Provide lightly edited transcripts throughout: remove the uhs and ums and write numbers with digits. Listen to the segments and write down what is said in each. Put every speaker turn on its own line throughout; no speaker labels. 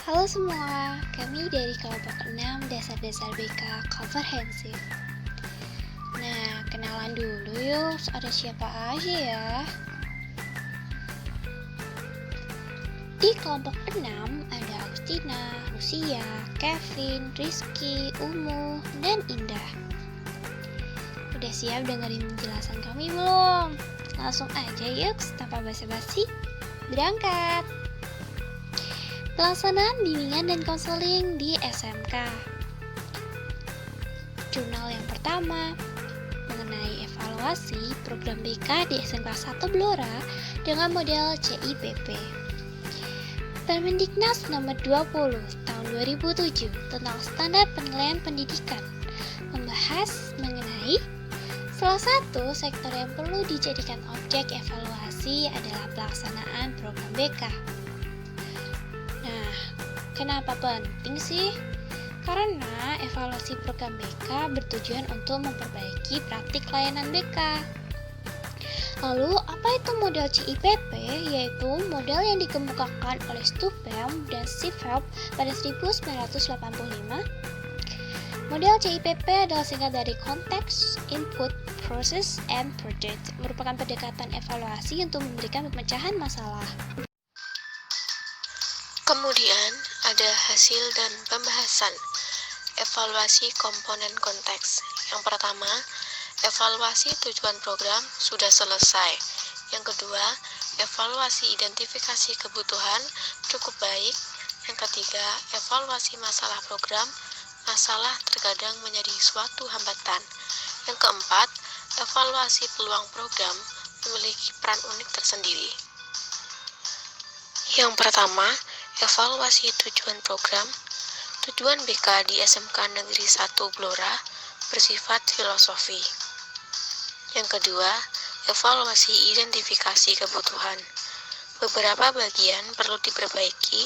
Halo semua, kami dari kelompok 6 Dasar-Dasar BK Komprehensif. Nah, kenalan dulu yuk, ada siapa aja ya? Di kelompok 6 ada Agustina, Lucia, Kevin, Rizky, Umu, dan Indah. Udah siap dengerin penjelasan kami belum? Langsung aja yuk, tanpa basa-basi, berangkat! Pelaksanaan bimbingan dan konseling di SMK. Jurnal yang pertama mengenai evaluasi program BK di SMK 1 Blora dengan model CIPP. Permendiknas nomor 20 tahun 2007 tentang standar penilaian pendidikan membahas mengenai salah satu sektor yang perlu dijadikan objek evaluasi adalah pelaksanaan program BK. Nah, kenapa penting sih? Karena evaluasi program BK bertujuan untuk memperbaiki praktik layanan BK. Lalu, apa itu model CIPP? Yaitu model yang dikemukakan oleh Stupem dan Sifhelp pada 1985. Model CIPP adalah singkat dari Context, Input, Process, and Project, merupakan pendekatan evaluasi untuk memberikan pemecahan masalah.
Kemudian ada hasil dan pembahasan evaluasi komponen konteks. Yang pertama, evaluasi tujuan program sudah selesai. Yang kedua, evaluasi identifikasi kebutuhan cukup baik. Yang ketiga, evaluasi masalah program. Masalah terkadang menjadi suatu hambatan. Yang keempat, evaluasi peluang program memiliki peran unik tersendiri. Yang pertama, evaluasi tujuan program. Tujuan BK di SMK Negeri 1 Blora bersifat filosofi. Yang kedua, evaluasi identifikasi kebutuhan. Beberapa bagian perlu diperbaiki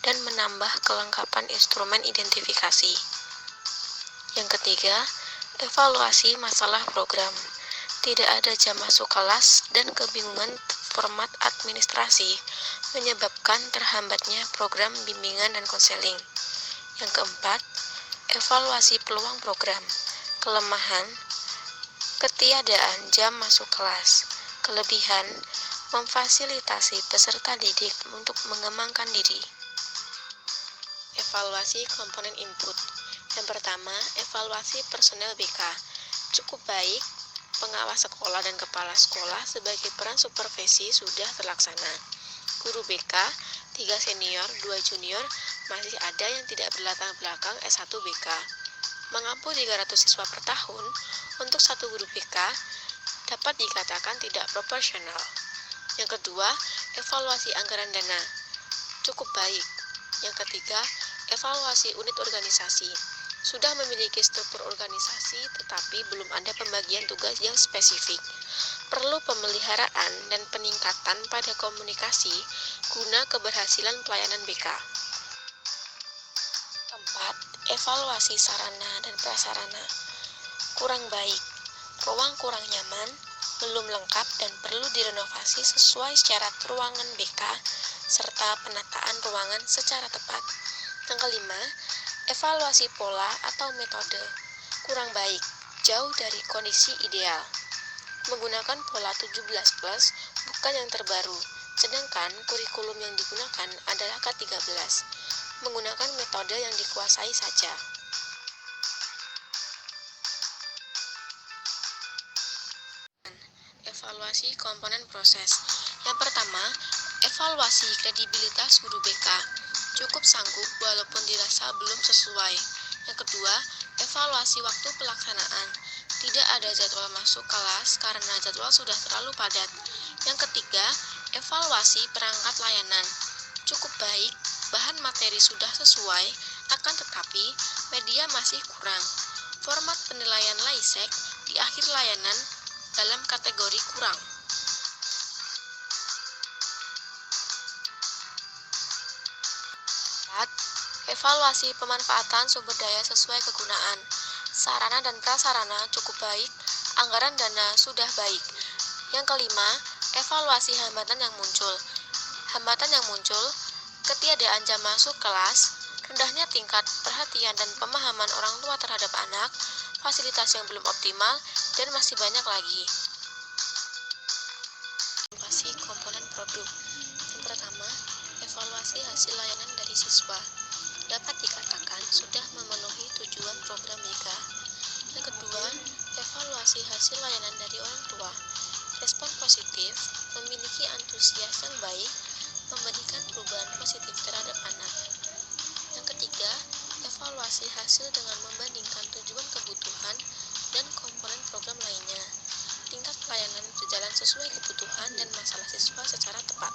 dan menambah kelengkapan instrumen identifikasi. Yang ketiga, evaluasi masalah program. Tidak ada jam masuk kelas dan kebingungan format administrasi menyebabkan terhambatnya program bimbingan dan konseling. Yang keempat, evaluasi peluang program. Kelemahan, ketiadaan jam masuk kelas. Kelebihan, memfasilitasi peserta didik untuk mengembangkan diri. Evaluasi komponen input. Yang pertama, evaluasi personel BK. Cukup baik, pengawas sekolah dan kepala sekolah sebagai peran supervisi sudah terlaksana. Guru BK, 3 senior, 2 junior, masih ada yang tidak berlatar belakang S1 BK. Mengampu 300 siswa per tahun untuk satu guru BK dapat dikatakan tidak proporsional. Yang kedua, evaluasi anggaran dana. Cukup baik. Yang ketiga, evaluasi unit organisasi. Sudah memiliki struktur organisasi tetapi belum ada pembagian tugas yang spesifik. Perlu pemeliharaan dan peningkatan pada komunikasi guna keberhasilan pelayanan BK. Keempat, evaluasi sarana dan prasarana. Kurang baik, ruang kurang nyaman, belum lengkap dan perlu direnovasi sesuai syarat ruangan BK serta penataan ruangan secara tepat. Yang kelima, evaluasi pola atau metode. Kurang baik, jauh dari kondisi ideal. Menggunakan pola 17+, bukan yang terbaru, sedangkan kurikulum yang digunakan adalah K13. Menggunakan metode yang dikuasai saja. Evaluasi komponen proses. Yang pertama, evaluasi kredibilitas guru BK. Cukup sanggup walaupun dirasa belum sesuai. Yang kedua, evaluasi waktu pelaksanaan. Tidak ada jadwal masuk kelas karena jadwal sudah terlalu padat. Yang ketiga, evaluasi perangkat layanan. Cukup baik, bahan materi sudah sesuai, akan tetapi media masih kurang. Format penilaian LAISEC di akhir layanan dalam kategori kurang. Evaluasi pemanfaatan sumber daya sesuai kegunaan. Sarana dan prasarana cukup baik, anggaran dana sudah baik. Yang kelima, evaluasi hambatan yang muncul. Hambatan yang muncul, Ketiadaan jam masuk kelas, rendahnya tingkat perhatian dan pemahaman orang tua terhadap anak, fasilitas yang belum optimal, dan masih banyak lagi. Evaluasi komponen produk. Yang pertama, evaluasi hasil layanan dari siswa. Dapat dikatakan sudah memenuhi tujuan program BK. Yang kedua, evaluasi hasil layanan dari orang tua. Respon positif, memiliki antusias yang baik, memberikan perubahan positif terhadap anak. Yang ketiga, evaluasi hasil dengan membandingkan tujuan kebutuhan dan komponen program lainnya. Tingkat pelayanan berjalan sesuai kebutuhan dan masalah siswa secara tepat.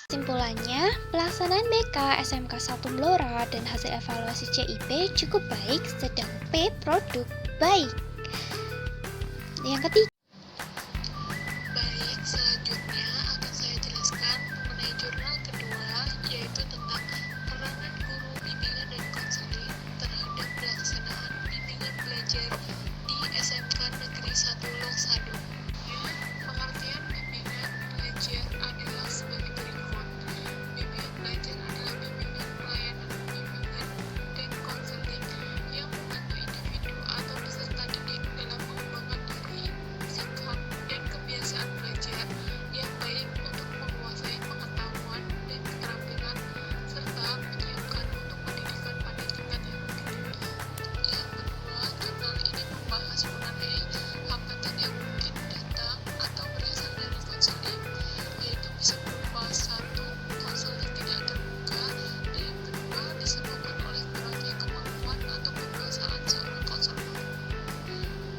Kesimpulannya, pelaksanaan BK SMK 1 Blora dan hasil evaluasi CIP cukup baik, sedang P produk baik. Yang ketiga,
Baik, selanjutnya akan saya jelaskan mengenai jurnal kedua, yaitu tentang peranan guru bimbingan dan konseling terhadap pelaksanaan bimbingan belajar di SMK Negeri 1 Longsado. Pengertian bimbingan belajar adalah sebagai berikut. Bimbingan belajar adalah bimbingan pelayanan bimbingan dan konseling yang membantu individu atau peserta didik dalam mengembangkan diri, sikap, dan kebiasaan belajar yang baik untuk menguasai pengetahuan dan keterampilan serta menyiapkan untuk pendidikan pada tingkat yang lebih tinggi. Yang kedua, jurnal ini membahas mengenai hambatan yang mungkin datang atau berasal dari konseling, yaitu bisa berupa 1. Konseling tidak terbuka, dan yang kedua disebabkan oleh kurangnya kemampuan atau kekuasaan seorang konselor.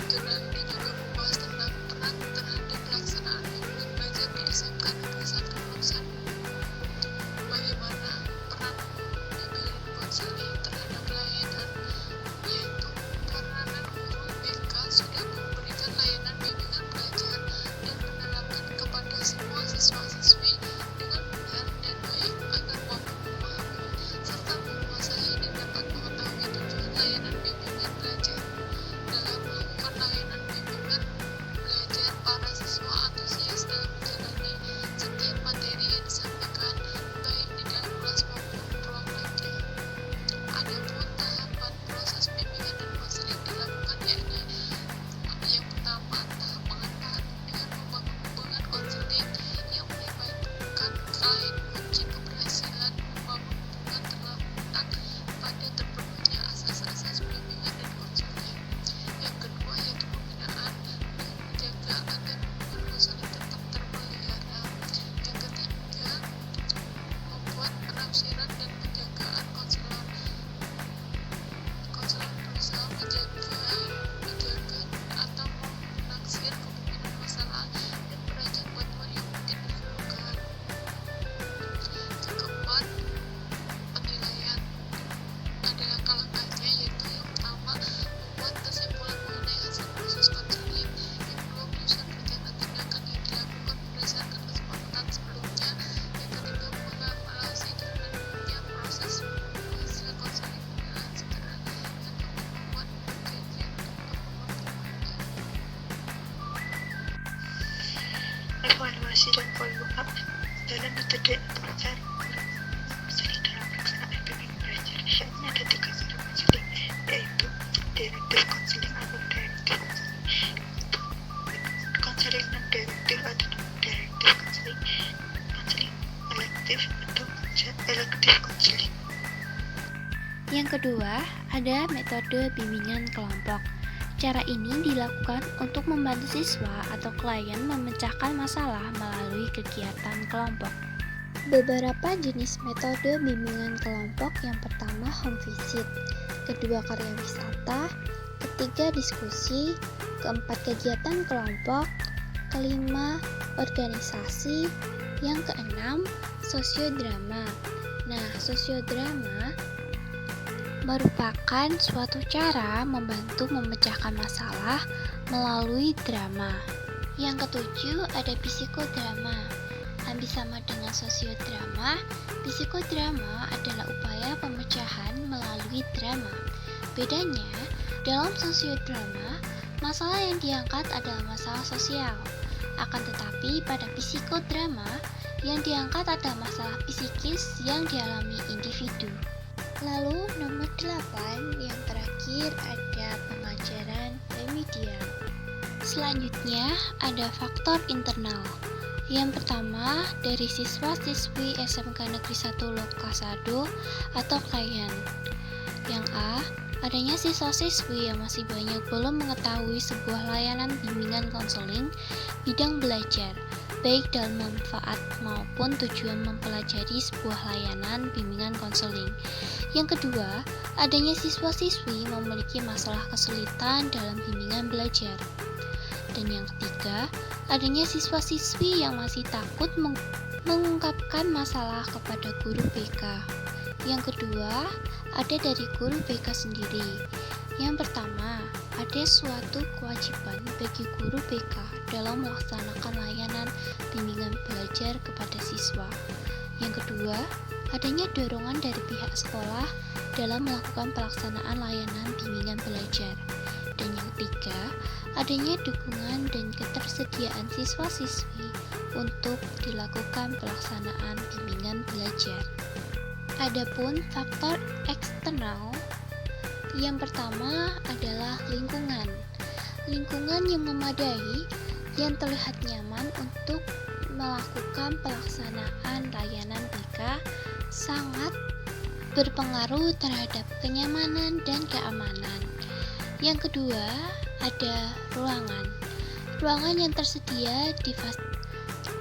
Jurnal ini juga membahas tentang peran terhadap pelaksanaan bimbingan belajar di SMK Negeri 1 Longsado. Bagaimana peran bimbingan konseling terhadap pelayanan, yaitu peranan guru BK sudah memberikan layanan bimbingan belajar dan menerapkan kepada semua siswa-siswi dengan benar dan baik agar mampu memahami serta menguasai dan dapat mengetahui tujuan layanan bimbingan belajar. Dalam melakukan layanan bimbingan belajar, para siswa antusias dalam menjalani setiap materi yang disampaikan, baik di dalam kelas maupun ruang lainnya. Adapun tahapan proses bimbingan dan konseling dilakukan, yakni yang pertama, tahap pengenalan dengan membangun hubungan konseling yang melibatkan klien. Kunci keberhasilan membangun hubungan terletak pada terpenuhinya asas-asas bimbingan dan konseling. Yang kedua, yaitu pembinaan dengan menjaga agar hubungan konseling tetap terpelihara. Yang ketiga, membuat penafsiran dan penjagaan konselor. Konselor berusaha menjaga atau menaksir kemungkinan masalah dan merancang bantuan yang mungkin diperlukan. Yang keempat, penilaian. Ada langkah-langkahnya, yaitu yang pertama, membuat kesimpulan mengenai hasil proses konseling. Yang kedua, menyusun rencana tindakan yang dilakukan berdasarkan kesepakatan sebelumnya. Yang ketiga, mengevaluasi jalannya proses hasil konseling dengan segera. Yang keempat, membuat perjanjian untuk memperbaiki. Evaluasi dan follow up dalam metode belajar konseling dalam pelaksanaan bimbingan belajar. Syaratnya ada 3 step konseling, yaitu direktif konseling atau direktif konseling, konseling non direktif atau non direktif konseling, konseling elektif atau elektif konseling.
yang kedua, ada metode bimbingan kelompok. Cara ini dilakukan untuk membantu siswa atau klien memecahkan masalah melalui kegiatan kelompok. Beberapa jenis metode bimbingan kelompok: yang pertama home visit, kedua karya wisata, ketiga diskusi, keempat kegiatan kelompok, kelima organisasi, yang keenam sosiodrama. Nah, sosiodrama merupakan suatu cara membantu memecahkan masalah melalui drama. Yang ketujuh, ada psikodrama. Hampir sama dengan sosiodrama, psikodrama adalah upaya pemecahan melalui drama. Bedanya, dalam sosiodrama, masalah yang diangkat adalah masalah sosial. Akan tetapi, pada psikodrama, Yang diangkat adalah masalah psikis yang dialami individu. Lalu nomor 8 yang terakhir ada pengajaran remedial. Selanjutnya ada faktor internal. Yang pertama dari siswa-siswi SMK Negeri 1 Lokasado atau klien. Yang A, adanya siswa-siswi yang masih banyak belum mengetahui sebuah layanan bimbingan konseling bidang belajar, baik dalam manfaat maupun tujuan mempelajari sebuah layanan bimbingan konseling. Yang kedua, adanya siswa-siswi memiliki masalah kesulitan dalam bimbingan belajar. Dan yang ketiga, adanya siswa-siswi yang masih takut mengungkapkan masalah kepada guru BK. Yang kedua, ada dari guru BK sendiri. Yang pertama, ada suatu kewajiban bagi guru BK dalam melaksanakan layanan bimbingan belajar kepada siswa. Yang kedua, adanya dorongan dari pihak sekolah dalam melakukan pelaksanaan layanan bimbingan belajar. Dan yang ketiga, adanya dukungan dan ketersediaan siswa-siswi untuk dilakukan pelaksanaan bimbingan belajar. Adapun faktor eksternal, yang pertama adalah lingkungan. Lingkungan yang memadai yang terlihat nyaman untuk melakukan pelaksanaan layanan BK sangat berpengaruh terhadap kenyamanan dan keamanan. Yang kedua, ada ruangan. Ruangan yang tersedia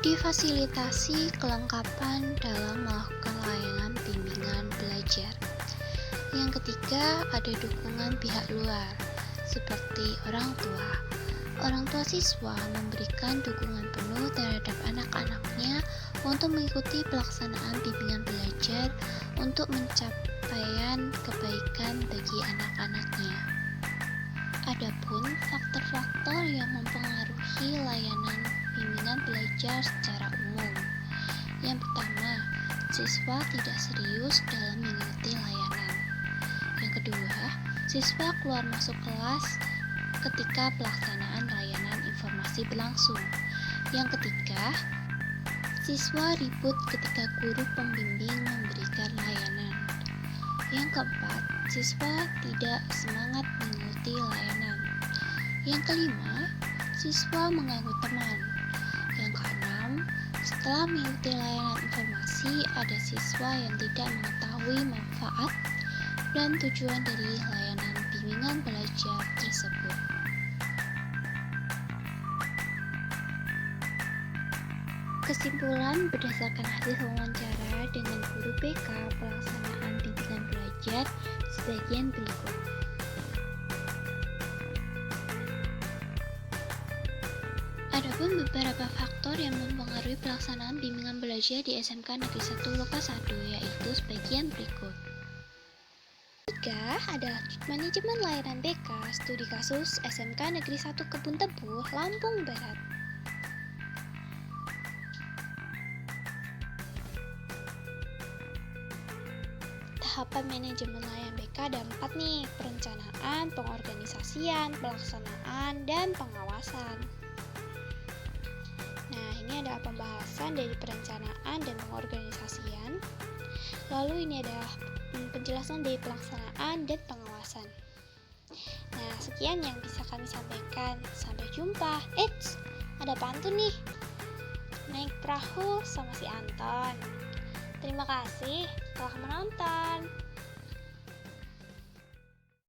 difasilitasi kelengkapan dalam melakukan layanan bimbingan belajar. Yang ketiga, ada dukungan pihak luar, seperti orang tua. Orang tua siswa memberikan dukungan penuh terhadap anak-anaknya untuk mengikuti pelaksanaan bimbingan belajar untuk mencapaian kebaikan bagi anak-anaknya. Adapun faktor-faktor yang mempengaruhi layanan bimbingan belajar secara umum. Yang pertama, siswa tidak serius dalam mengikuti layanan. Yang kedua, siswa keluar masuk kelas ketika pelaksanaan layanan informasi berlangsung. Yang ketiga, siswa ribut ketika guru pembimbing memberikan layanan. Yang keempat, siswa tidak semangat mengikuti layanan. Yang kelima, siswa mengganggu teman. Yang keenam, setelah mengikuti layanan informasi, ada siswa yang tidak mengetahui manfaat dan tujuan dari layanan bimbingan belajar tersebut. Kesimpulan berdasarkan hasil wawancara dengan guru BK pelaksanaan bimbingan belajar sebagian berikut. Adapun beberapa faktor yang mempengaruhi pelaksanaan bimbingan belajar di SMK Negeri 1 Lokasado yaitu sebagian berikut. 3 adalah manajemen layanan BK studi kasus SMK Negeri 1 Kebun Tebu, Lampung Barat. Tahapan manajemen layanan BK ada 4 nih, perencanaan, pengorganisasian, pelaksanaan, dan pengawasan. Nah, ini adalah pembahasan dari perencanaan dan pengorganisasian. Lalu ini adalah penjelasan dari pelaksanaan dan pengawasan. Nah, sekian yang bisa kami sampaikan. Sampai jumpa. Eits, ada pantun nih. Naik perahu sama si Anton. Terima kasih telah menonton.